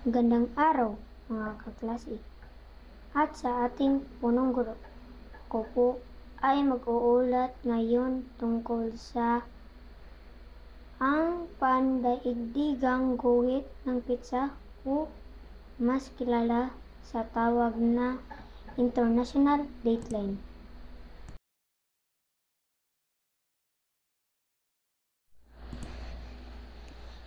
Magandang araw mga kaklase at sa ating punong guro. Ako po ay mag-uulat ngayon tungkol sa ang pandaigdigang guhit ng pitsa o mas kilala sa tawag na International Dateline.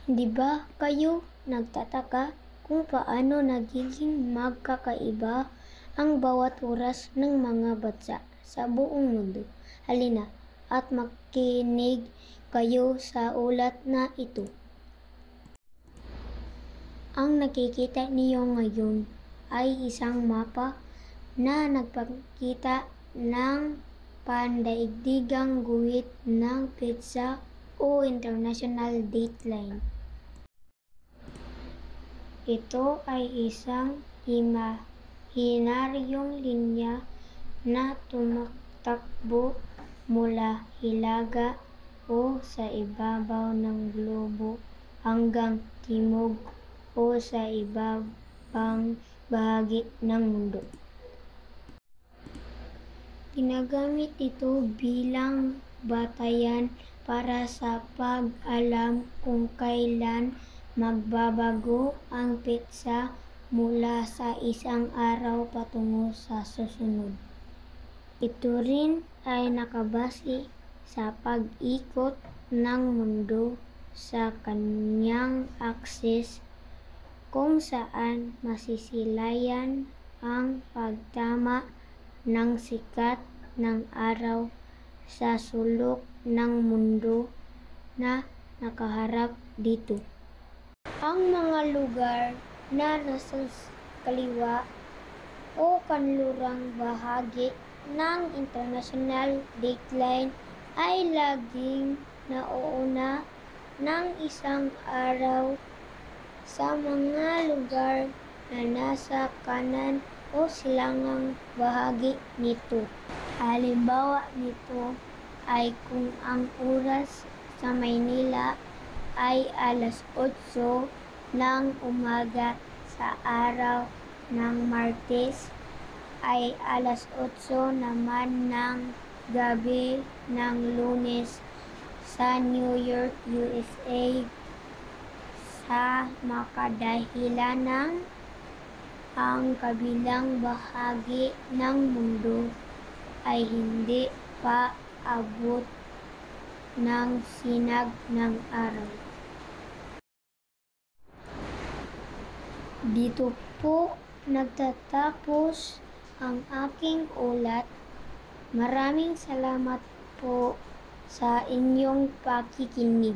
Hindi ba kayo nagtataka kung paano nagiging magkakaiba ang bawat oras ng mga bansa sa buong mundo? Halina at makinig kayo sa ulat na ito. Ang nakikita niyo ngayon ay isang mapa na nagpakita ng pandaigdigang guhit ng pitsa o International Dateline. Ito ay isang imahinaryong linya na tumatakbo mula hilaga o sa ibabaw ng globo hanggang timog o sa ibabang bahagi ng mundo. Ginagamit ito bilang batayan para sa pag-alam kung kailan magbabago ang pitsa mula sa isang araw patungo sa susunod. Ito rin ay nakabase sa pag-ikot ng mundo sa kanyang aksis kung saan masisilayan ang pagtama ng sikat ng araw sa sulok ng mundo na nakaharap dito. Ang mga lugar na nasa kaliwa o kanlurang bahagi ng International Dateline ay laging nauuna ng isang araw sa mga lugar na nasa kanan o silangang bahagi nito. Halimbawa nito ay kung ang oras sa Maynila ay alas 8 ng umaga sa araw ng Martes, ay alas 8 naman ng gabi ng Lunes sa New York, USA, sa makadahilanang ang kabilang bahagi ng mundo ay hindi pa abot ng sinag ng araw. Dito po nagtatapos ang aking ulat. Maraming salamat po sa inyong pakikinig.